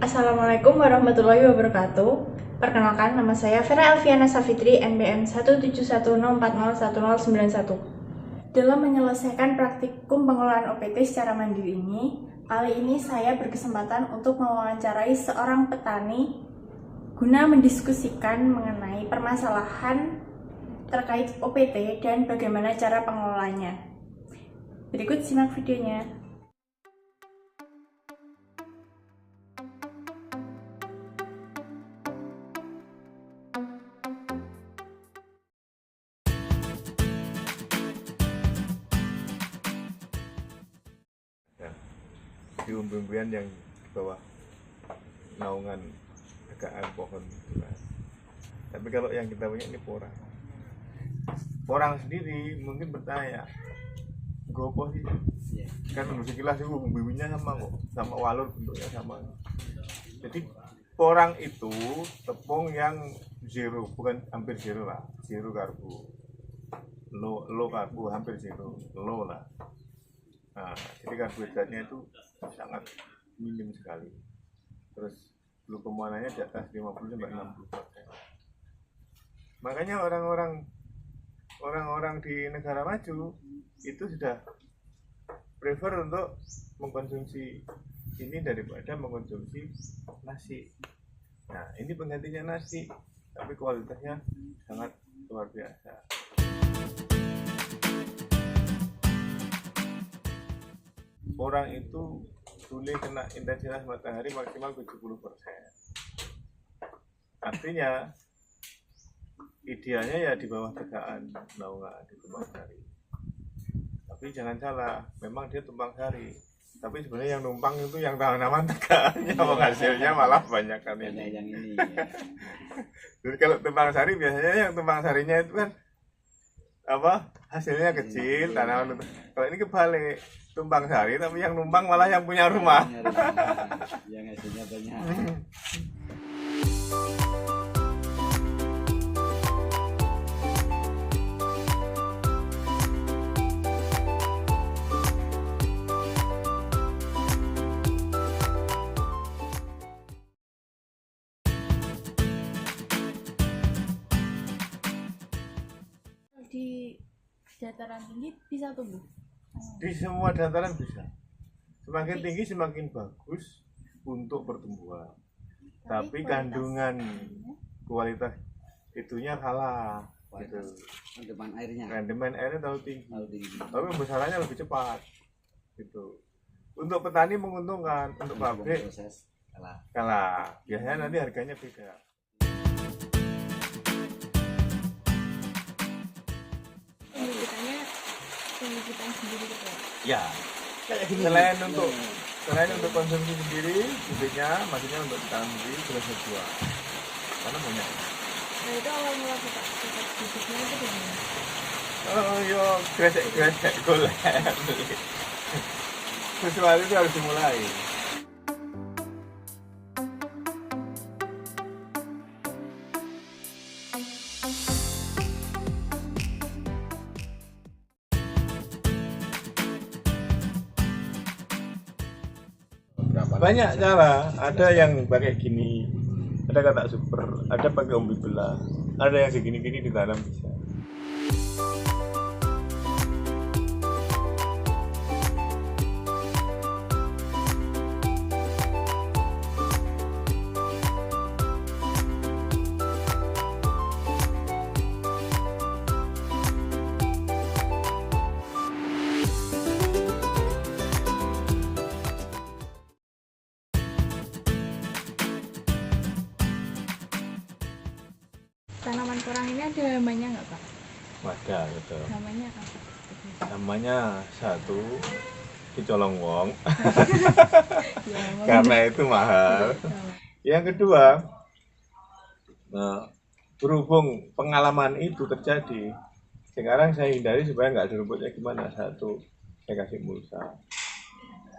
Assalamualaikum warahmatullahi wabarakatuh. Perkenalkan, nama saya Vera Elviana Safitri, NBM 17104011091. Dalam menyelesaikan praktikum pengelolaan OPT secara mandiri ini, kali ini saya berkesempatan untuk mewawancarai seorang petani guna mendiskusikan mengenai permasalahan terkait OPT dan bagaimana cara pengelolaannya. Berikut simak videonya. Di umbi-umbian yang di bawah naungan tegaan pohon gitu kan. Tapi kalau yang kita punya ini porang sendiri mungkin bertanya gopo sih kan menurut sekilas itu umbi-umbinya sama kok, sama walur bentuknya sama. Jadi porang itu tepung yang zero, bukan hampir zero lah, zero karbo, low karbo, hampir zero, low lah. Nah, jadi karbohidratnya itu sangat minim sekali. Terus glukomananya di atas 50-60%. Makanya orang-orang di negara maju itu sudah prefer untuk mengkonsumsi ini daripada mengkonsumsi nasi. Nah, ini penggantinya nasi, tapi kualitasnya sangat luar biasa. Orang itu boleh kena intensitas matahari maksimal 70%. Artinya idealnya ya di bawah tegaan naungan di tumpang sari. Tapi jangan salah, memang dia tumpang sari. Tapi sebenarnya yang numpang itu yang tanaman tegaannya, hasilnya malah banyak kan ini. Yang ini ya. Jadi kalau tumpang sari biasanya yang tumpang sarinya itu kan hasilnya kecil, tanaman. Kalau ini kebalik, tumpang sari tapi yang numpang malah yang punya rumah. Yang hasilnya banyak. Di dataran tinggi bisa tumbuh. Di semua dataran bisa. Semakin tinggi semakin bagus untuk pertumbuhan. Tapi kandungan kualitas itunya kalah. Gitu. Rendaman airnya. Rendaman airnya terlalu tinggi. Tapi Tapi pembesarannya lebih cepat. Gitu. Untuk petani menguntungkan, untuk pabrik proses kalah. Biasanya nanti harganya beda. Pembibitan sendiri gitu Ya. Selain untuk konsumsi sendiri, bibitnya maksudnya untuk ditanam sendiri sudah sesuai. Karena banyak. Nah itu awal mula kita bibitnya itu gimana? Oh yo, gresek golek. Sesuatu itu harus dimulai. Banyak cara, ada yang pakai gini, ada kata super, ada pakai umbi belah, ada yang segini-gini ditanam bisa. Tanaman porang ini ada namanya nggak Pak? Ada gitu. Namanya apa? Namanya satu dicolong wong Ya, karena itu mahal. Yang kedua, berhubung pengalaman itu terjadi, sekarang saya hindari supaya nggak dirumputnya gimana. Satu, saya kasih mulsa.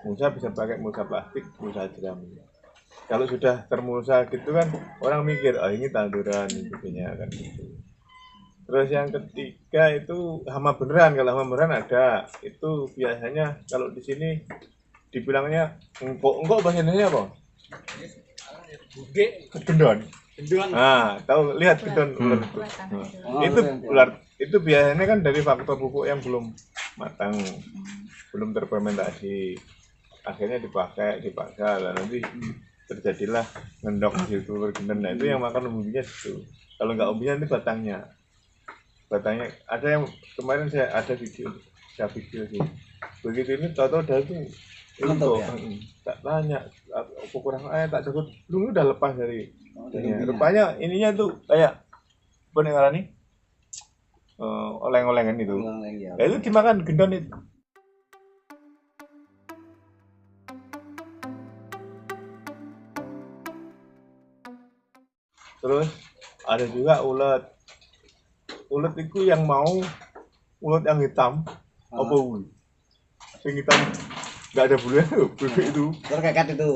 Mulsa bisa pakai mulsa plastik, mulsa jerami. Kalau sudah termulsa gitu kan, orang mikir, oh ini tanduran, intinya kan gitu. Terus yang ketiga itu hama beneran. Kalau hama beneran ada, itu biasanya kalau di sini dibilangnya engkok bahasa Indonesia apa? Gendon. Gendon. Nah, tahu lihat gendon ular itu. Ulat tanah itu. Oh, Itu ular. ular itu biasanya kan dari faktor pupuk yang belum matang, belum terfermentasi. Akhirnya dipakai, dan nanti terjadilah ngendok di situ gendon. Nah, itu yang makan umbinya situ. Kalau nggak umbinya ini batangnya. Batangnya ada yang kemarin saya ada video sih. Begitu ini tahu-tahu dah itu Lentok ya? tak tanya apa kurang air tak cukup lu udah lepas dari dari umbinya. rupanya ininya tuh kayak apa nih nih oleng-olengan itu. Ulang lagi ya. Ya, itu dimakan gendon itu. Terus ada juga ulet. Ulet itu yang mau ulet yang hitam apa wui? Yang hitam nggak ada bulunya bulu itu. Ular keket itu.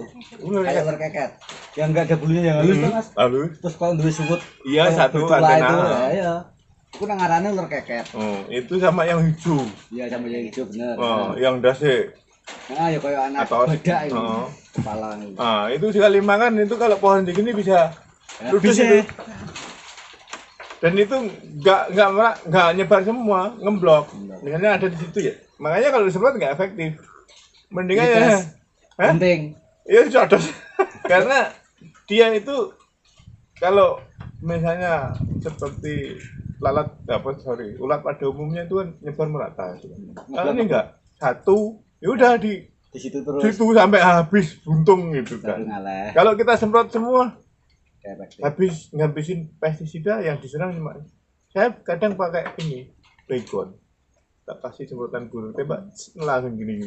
Ular Kayak kayak ular keket. Yang enggak ada bulunya yang halus tuh, Mas. lalu Terus kalau duwe sumut iya kayak satu bertulah antena. itu, ya. Itu nangarane ular keket. Oh, itu sama yang hijau. Iya sama yang hijau bener. Oh, yang dasi. Nah, ya kayak anak Atau- badak ini. Oh. Kepala ini. Ah, itu sekali makan itu kalau pohon segini bisa ludes Habis itu. ya. Dan itu nggak nyebar semua, ngeblok. Misalnya ada di situ ya. Makanya kalau disemprot nggak efektif. Mendingan ya. Dites. Hah? Penting. Iya codos. Karena dia itu kalau misalnya seperti ulat pada umumnya itu kan nyebar merata. Kalau ini enggak, satu, ya udah di Di situ terus. situ sampai habis buntung gitu Baru kan. ngalah. Kalau kita semprot semua, Kayak efektif. habis ngabisin pestisida yang diserang cuma. Saya kadang pakai ini, baygon. Tak kasih semprotan guru, tembak langsung gini.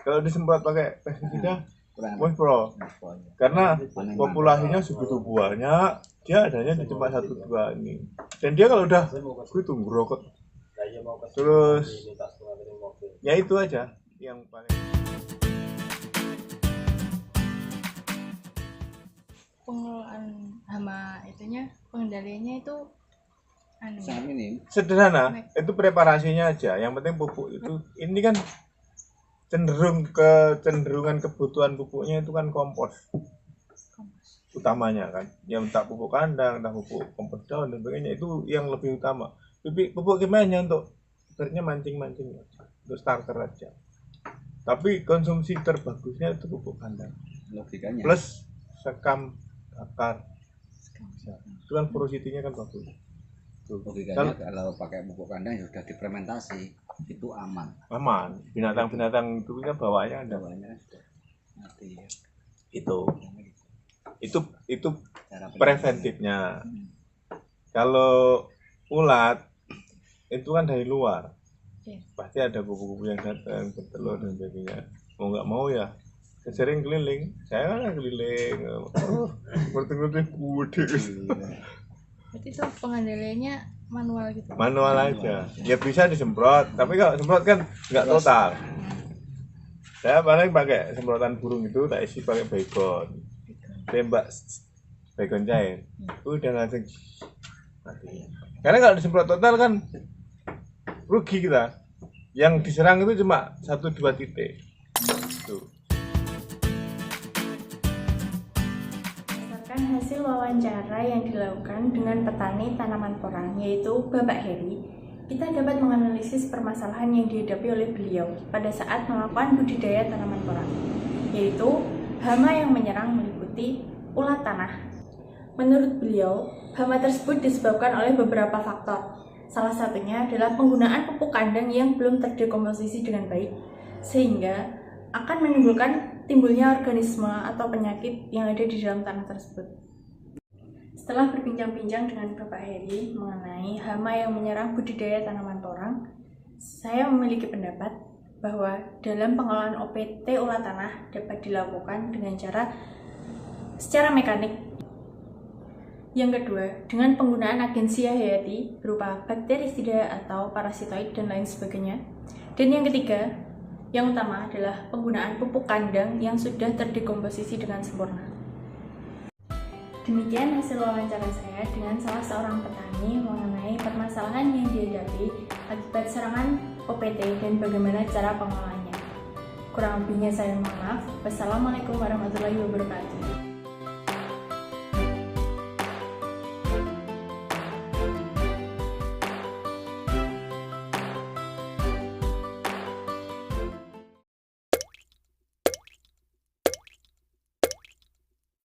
Kalau disemprot pakai pestisida, Kurang. wah pro. Pokoknya. Karena Paling populasinya segitu banyak, dia adanya di cuma 1-2 ini. Dan dia kalau udah itu ngerokok. Terus ya itu aja yang paling. Pengelolaan hama itunya, pengendaliannya itu sangat minim. Sederhana, itu preparasinya aja. Yang penting pupuk itu ini kan kecenderungan kebutuhan pupuknya itu kan kompos utamanya kan. Yang tak pupuk kandang, tak pupuk kompos daun dan sebagainya itu yang lebih utama. Pupuk kimia untuk sebenarnya mancing-mancing untuk starter aja. Tapi konsumsi terbagusnya itu pupuk kandang Logikanya. plus sekam akar. Itu kan porositinya kan bagus. Tuh. Logikanya kalau pakai pupuk kandang ya sudah difermentasi itu aman. Aman. Binatang-binatang itu kan bawaannya ada. Bawahnya sudah mati ya. Itu Cara preventifnya. Kalau ulat itu kan dari luar. Iya. Pasti ada kupu-kupu yang datang bertelur dan sebagainya. Mau nggak mau ya sering keliling. Saya kan keliling. Ngerti-ngerti gede. berarti itu pengendaliannya manual gitu. Manual aja. Ya bisa disemprot, tapi kalau semprot kan nggak total. Saya paling pakai semprotan burung itu tak isi pakai baygon. Tembak baygon cair. Udah langsung mati. Karena kalau disemprot total kan rugi kita. Yang diserang itu cuma 1-2 titik. Tuh. Berdasarkan hasil wawancara yang dilakukan dengan petani tanaman porang, yaitu Bapak Heri, kita dapat menganalisis permasalahan yang dihadapi oleh beliau pada saat melakukan budidaya tanaman porang, yaitu hama yang menyerang meliputi ulat tanah. Menurut beliau, hama tersebut disebabkan oleh beberapa faktor. Salah satunya adalah penggunaan pupuk kandang yang belum terdekomposisi dengan baik, sehingga akan menimbulkan timbulnya organisme atau penyakit yang ada di dalam tanah tersebut. Setelah berbincang-bincang dengan Bapak Heri mengenai hama yang menyerang budidaya tanaman porang, saya memiliki pendapat bahwa dalam pengelolaan OPT ulat tanah dapat dilakukan dengan cara secara mekanik. Yang kedua, dengan penggunaan agensi hayati berupa bakterisida atau parasitoid dan lain sebagainya. Dan yang ketiga, yang utama adalah penggunaan pupuk kandang yang sudah terdekomposisi dengan sempurna. Demikian hasil wawancara saya dengan salah seorang petani mengenai permasalahan yang dihadapi akibat serangan OPT dan bagaimana cara pengelolaannya. Kurang lebihnya saya mohon maaf. Wassalamualaikum warahmatullahi wabarakatuh.